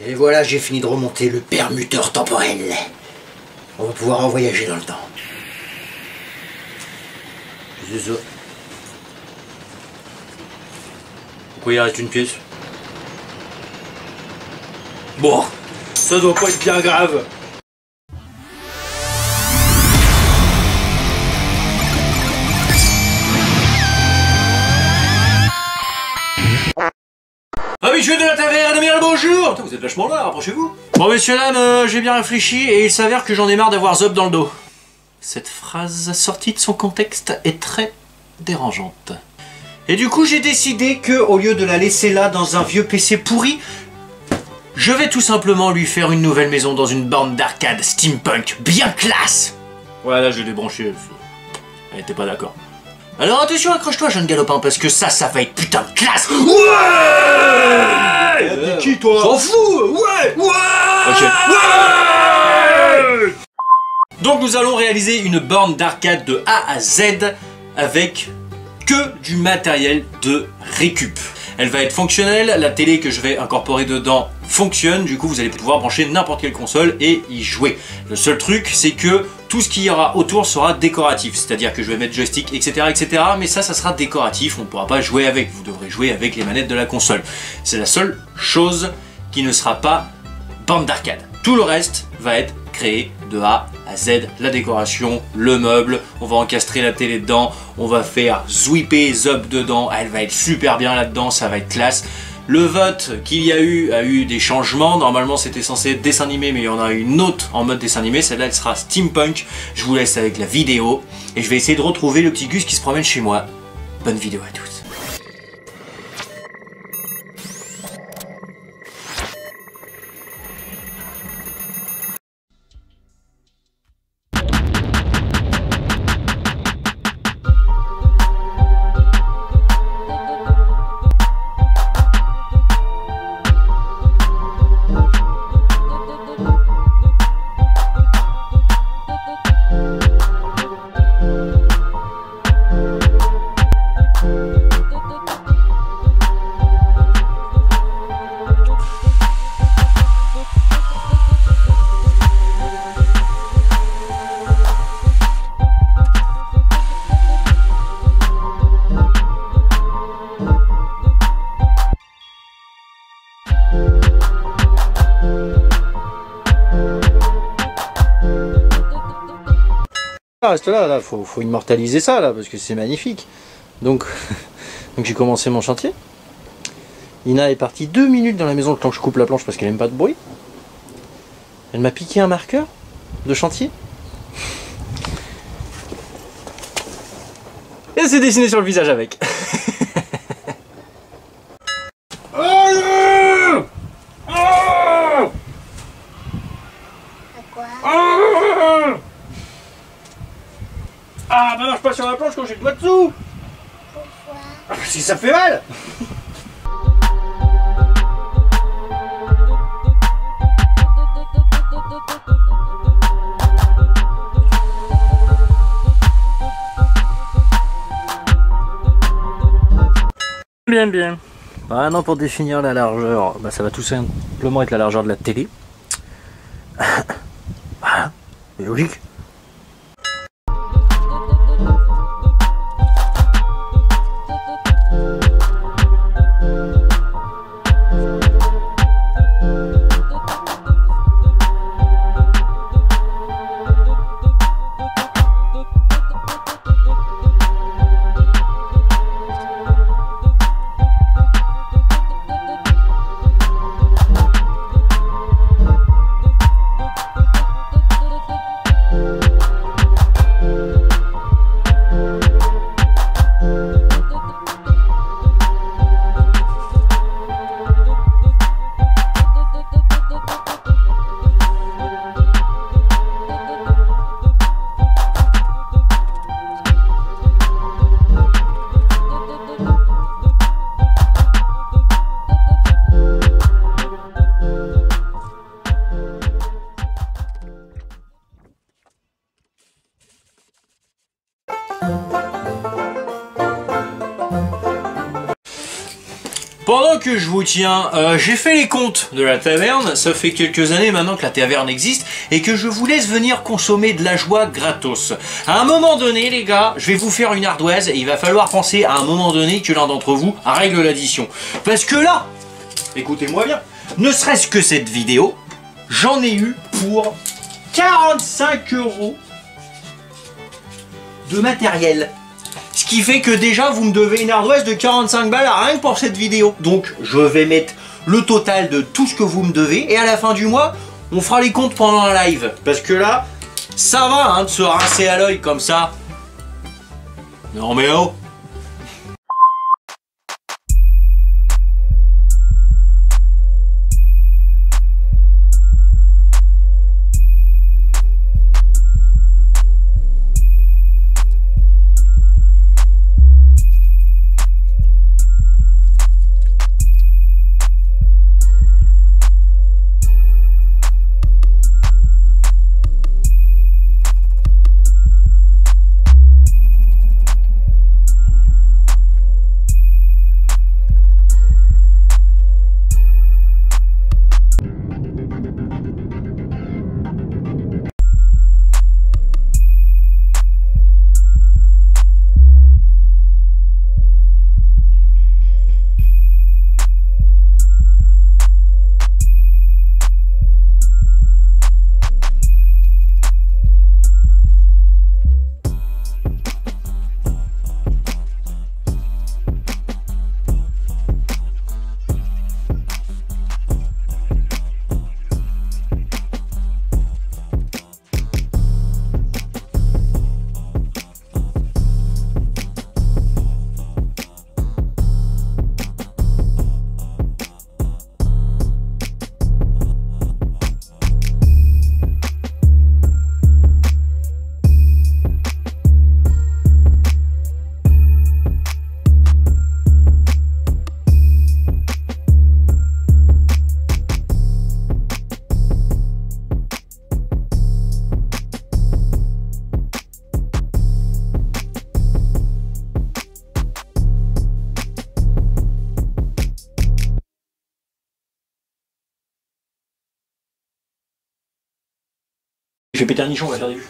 Et voilà, j'ai fini de remonter le permuteur temporel. On va pouvoir en voyager dans le temps. C'est ça. Pourquoi il reste une pièce? Bon, ça doit pas être bien grave. Habitué de la taverne, bien le bonjour. Putain, vous êtes vachement là, rapprochez-vous. Bon, messieurs, dames, j'ai bien réfléchi et il s'avère que j'en ai marre d'avoir Zop dans le dos. Cette phrase sortie de son contexte est très dérangeante. Et du coup, j'ai décidé que, au lieu de la laisser là dans un vieux PC pourri, je vais tout simplement lui faire une nouvelle maison dans une borne d'arcade steampunk bien classe. Ouais, là, je l'ai débranché. Elle était pas d'accord. Alors attention, accroche-toi, jeune galopin, parce que ça va être putain de classe. Ouais. T'es qui, toi? S'en fout. Ouais. Ok. Ouais. Donc nous allons réaliser une borne d'arcade de A à Z avec que du matériel de récup. Elle va être fonctionnelle, la télé que je vais incorporer dedans fonctionne, du coup vous allez pouvoir brancher n'importe quelle console et y jouer. Le seul truc c'est que tout ce qu'il y aura autour sera décoratif, c'est-à-dire que je vais mettre joystick, etc. mais ça sera décoratif, on ne pourra pas jouer avec, vous devrez jouer avec les manettes de la console. C'est la seule chose qui ne sera pas bande d'arcade. Tout le reste va être créé de A à Z, la décoration, le meuble, on va encastrer la télé dedans, on va faire zwipper Zop dedans, elle va être super bien là-dedans, ça va être classe. Le vote qu'il y a eu des changements, normalement c'était censé être dessin animé mais il y en a une autre en mode dessin animé, celle-là elle sera steampunk. Je vous laisse avec la vidéo et je vais essayer de retrouver le petit Gus qui se promène chez moi. Bonne vidéo à tous. Reste là, faut immortaliser ça là parce que c'est magnifique. Donc j'ai commencé mon chantier. Ina est partie 2 minutes dans la maison le temps que je coupe la planche parce qu'elle aime pas de bruit. Elle m'a piqué un marqueur de chantier. Et elle s'est dessinée sur le visage avec. Ah bah marche pas sur la planche quand j'ai le doigt dessous. Pourquoi? Ah, si ça fait mal. Bien. Maintenant pour définir la largeur, bah, ça va tout simplement être la largeur de la télé. Voilà, c'est logique. Pendant que je vous tiens, j'ai fait les comptes de la taverne. Ça fait quelques années maintenant que la taverne existe et que je vous laisse venir consommer de la joie gratos. À un moment donné, les gars, je vais vous faire une ardoise et il va falloir penser à un moment donné que l'un d'entre vous règle l'addition. Parce que là, écoutez-moi bien, ne serait-ce que cette vidéo, j'en ai eu pour 45 € de matériel. Ce qui fait que déjà vous me devez une ardoise de 45 balles rien que pour cette vidéo. Donc je vais mettre le total de tout ce que vous me devez et à la fin du mois on fera les comptes pendant un live. Parce que là ça va hein, de se rincer à l'œil comme ça. Non mais oh. Je vais péter un nichon, on va faire des vues.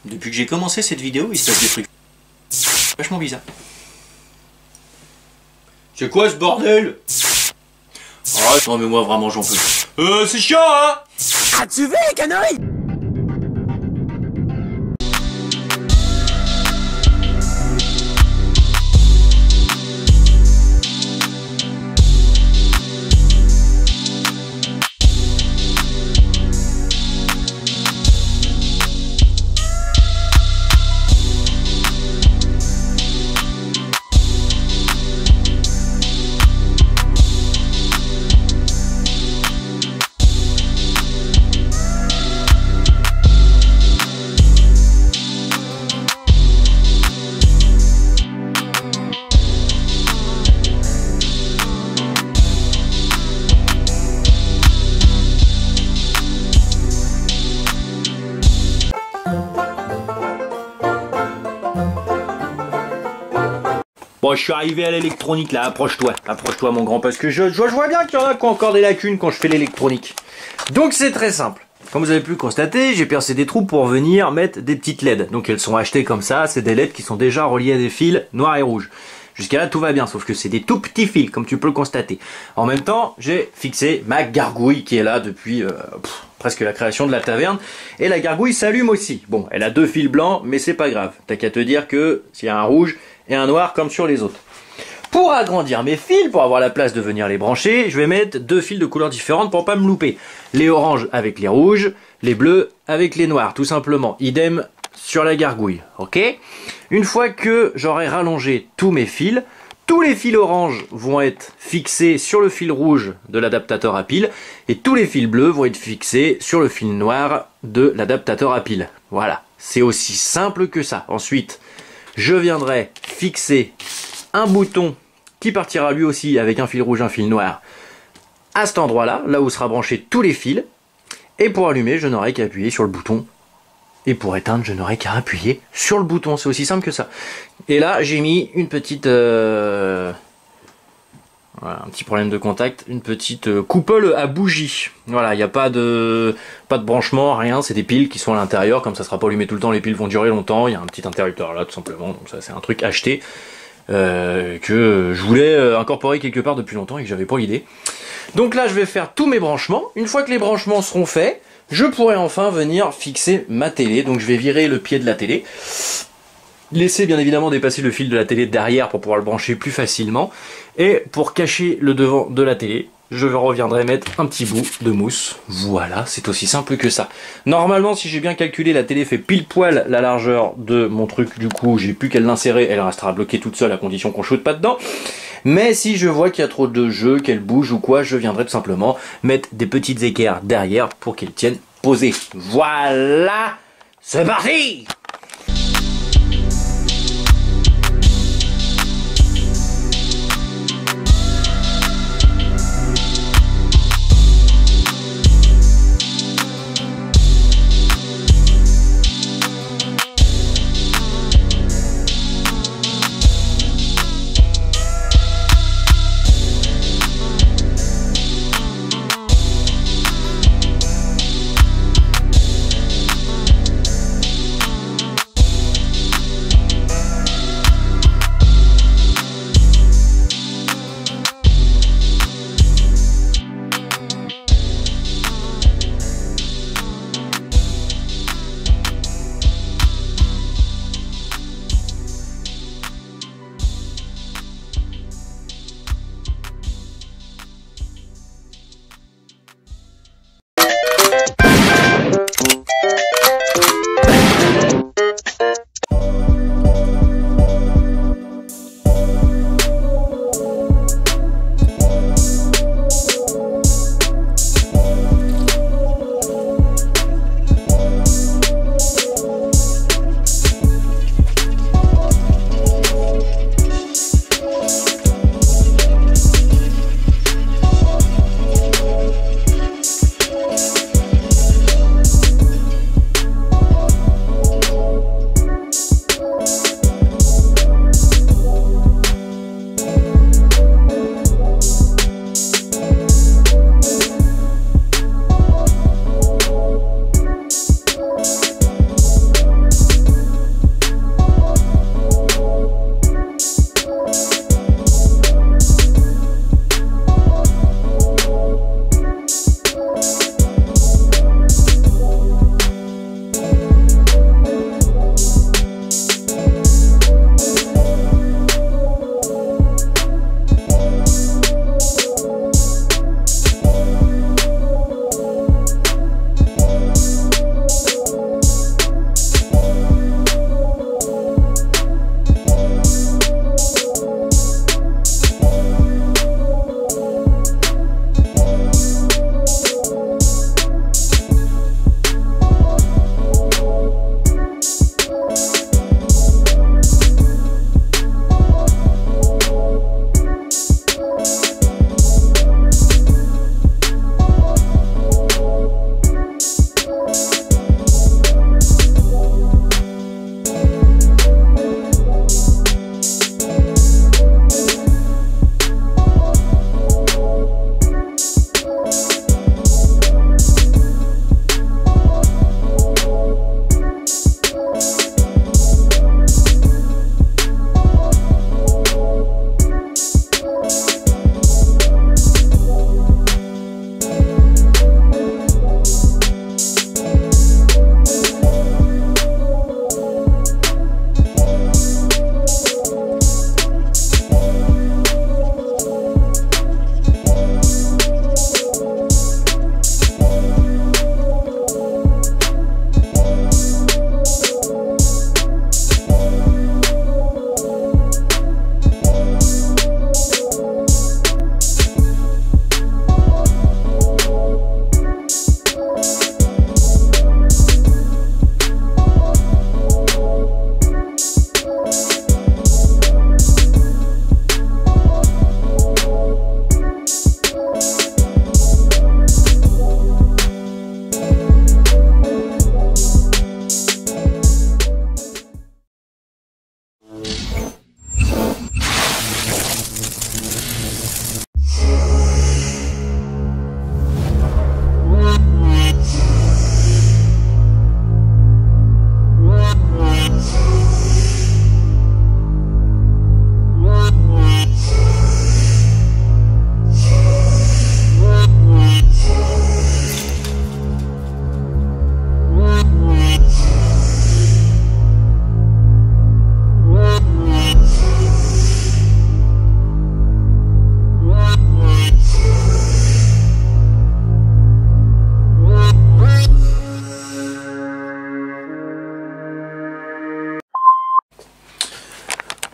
Depuis que j'ai commencé cette vidéo, il se passe des trucs vachement bizarres. C'est quoi ce bordel? Oh, non mais moi vraiment j'en peux. C'est chiant hein. Ah tu veux les conneries? Bon, je suis arrivé à l'électronique là, approche-toi mon grand, parce que je vois bien qu'il y en a qui ont encore des lacunes quand je fais l'électronique. Donc c'est très simple. Comme vous avez pu le constater, j'ai percé des trous pour venir mettre des petites LED. Donc elles sont achetées comme ça, c'est des LED qui sont déjà reliées à des fils noirs et rouges. Jusqu'à là tout va bien, sauf que c'est des tout petits fils, comme tu peux le constater. En même temps, j'ai fixé ma gargouille qui est là depuis presque la création de la taverne. Et la gargouille s'allume aussi. Bon, elle a 2 fils blancs, mais c'est pas grave. T'as qu'à te dire que s'il y a un rouge et un noir comme sur les autres. Pour agrandir mes fils, pour avoir la place de venir les brancher, je vais mettre 2 fils de couleurs différentes pour pas me louper. Les oranges avec les rouges, les bleus avec les noirs, tout simplement. Idem sur la gargouille, ok? Une fois que j'aurai rallongé tous mes fils, tous les fils oranges vont être fixés sur le fil rouge de l'adaptateur à pile, et tous les fils bleus vont être fixés sur le fil noir de l'adaptateur à pile. Voilà, c'est aussi simple que ça. Ensuite, je viendrai fixer un bouton qui partira lui aussi avec un fil rouge, un fil noir à cet endroit-là, là où sera branché tous les fils. Et pour allumer, je n'aurai qu'à appuyer sur le bouton. Et pour éteindre, je n'aurai qu'à appuyer sur le bouton. C'est aussi simple que ça. Et là, j'ai mis une petite... voilà, un petit problème de contact. Une petite coupole à bougie. Voilà, il n'y a pas de branchement, rien. C'est des piles qui sont à l'intérieur. Comme ça ne sera pas allumé tout le temps, les piles vont durer longtemps. Il y a un petit interrupteur là, tout simplement. Donc ça, c'est un truc acheté. Que je voulais incorporer quelque part depuis longtemps et que j'avais pas l'idée. Donc là je vais faire tous mes branchements. Une fois que les branchements seront faits, je pourrai enfin venir fixer ma télé. Donc je vais virer le pied de la télé, laisser bien évidemment dépasser le fil de la télé derrière pour pouvoir le brancher plus facilement, et pour cacher le devant de la télé, je reviendrai mettre un petit bout de mousse. Voilà, c'est aussi simple que ça. Normalement, si j'ai bien calculé, la télé fait pile poil la largeur de mon truc. Du coup, j'ai plus qu'à l'insérer. Elle restera bloquée toute seule à condition qu'on shoote pas dedans. Mais si je vois qu'il y a trop de jeux, qu'elle bouge ou quoi, je viendrai tout simplement mettre des petites équerres derrière pour qu'elle tienne posée. Voilà, c'est parti!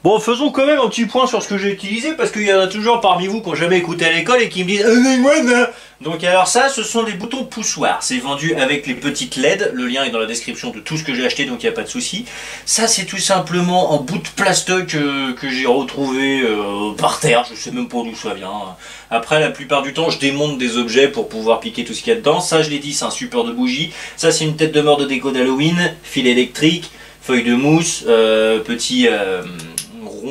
Bon, faisons quand même un petit point sur ce que j'ai utilisé, parce qu'il y en a toujours parmi vous qui n'ont jamais écouté à l'école et qui me disent donc alors ça, ce sont des boutons poussoirs. C'est vendu avec les petites LED. Le lien est dans la description de tout ce que j'ai acheté, donc il n'y a pas de souci. Ça, c'est tout simplement un bout de plastoc que j'ai retrouvé par terre. Je sais même pas d'où ça vient. Après, la plupart du temps, je démonte des objets pour pouvoir piquer tout ce qu'il y a dedans. Ça, je l'ai dit, c'est un support de bougie. Ça, c'est une tête de mort de déco d'Halloween, fil électrique, feuille de mousse, petit...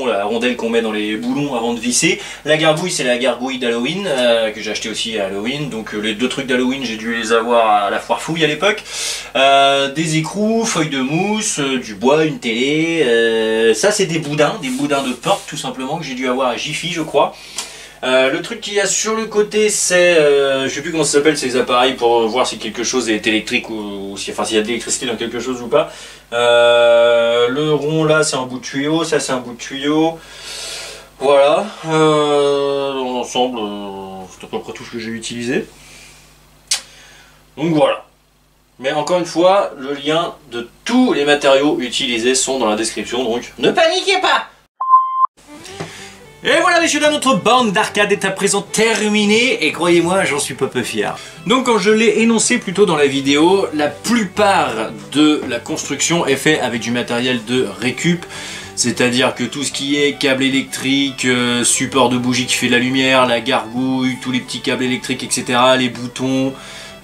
la rondelle qu'on met dans les boulons avant de visser. La gargouille, c'est la gargouille d'Halloween que j'ai acheté aussi à Halloween. Donc les deux trucs d'Halloween, j'ai dû les avoir à la foire fouille à l'époque. Des écrous, feuilles de mousse, du bois, une télé. Ça, c'est des boudins de porte tout simplement que j'ai dû avoir à Jiffy, je crois. Le truc qu'il y a sur le côté, c'est, je sais plus comment ça s'appelle, ces appareils pour voir si quelque chose est électrique ou si, enfin, s'il y a de l'électricité dans quelque chose ou pas. Le rond là, c'est un bout de tuyau, ça c'est un bout de tuyau. Voilà, dans l'ensemble, c'est à peu près tout ce que j'ai utilisé. Donc voilà. Mais encore une fois, le lien de tous les matériaux utilisés sont dans la description, donc ne paniquez pas! Et voilà messieurs dames, notre bande d'arcade est à présent terminée et croyez-moi, j'en suis pas peu fier. Donc comme je l'ai énoncé plus tôt dans la vidéo, la plupart de la construction est fait avec du matériel de récup. C'est-à-dire que tout ce qui est câble électrique, support de bougie qui fait de la lumière, la gargouille, tous les petits câbles électriques, etc., les boutons,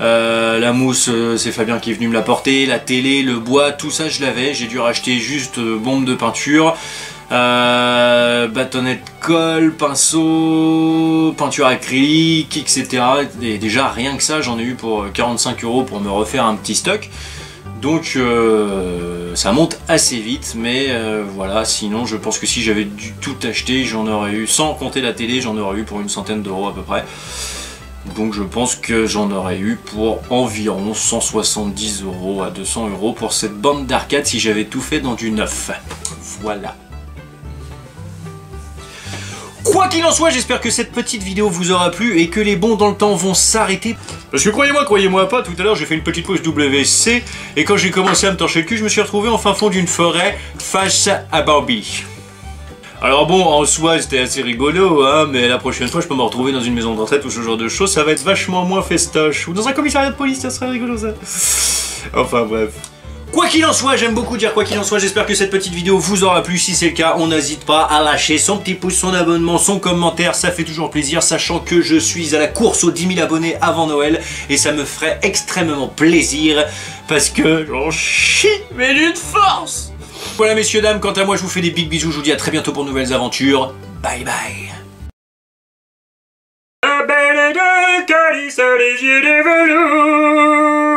la mousse, c'est Fabien qui est venu me l'apporter, la télé, le bois, tout ça je l'avais. J'ai dû racheter juste bombe de peinture. Bâtonnet de colle, pinceau, peinture acrylique, etc. Et déjà rien que ça, j'en ai eu pour 45 € pour me refaire un petit stock. Donc ça monte assez vite, mais voilà, sinon je pense que si j'avais dû tout acheter, j'en aurais eu, sans compter la télé, j'en aurais eu pour une centaine d'euros à peu près. Donc je pense que j'en aurais eu pour environ 170 € à 200 € pour cette bande d'arcade si j'avais tout fait dans du neuf. Voilà. Quoi qu'il en soit, j'espère que cette petite vidéo vous aura plu et que les bons dans le temps vont s'arrêter. Parce que croyez-moi pas, tout à l'heure j'ai fait une petite pause WC et quand j'ai commencé à me torcher le cul, je me suis retrouvé en fin fond d'une forêt face à Barbie. Alors bon, en soi c'était assez rigolo, hein, mais la prochaine fois je peux me retrouver dans une maison de retraite ou ce genre de choses, ça va être vachement moins festoche. Ou dans un commissariat de police, ça serait rigolo ça. Enfin bref. Quoi qu'il en soit, j'aime beaucoup dire quoi qu'il en soit, j'espère que cette petite vidéo vous aura plu. Si c'est le cas, on n'hésite pas à lâcher son petit pouce, son abonnement, son commentaire, ça fait toujours plaisir, sachant que je suis à la course aux 10 000 abonnés avant Noël, et ça me ferait extrêmement plaisir, parce que j'en chie, mais d'une force. Voilà messieurs, dames, quant à moi je vous fais des big bisous, je vous dis à très bientôt pour de nouvelles aventures, bye bye. La belle et de calice, les yeux de velours.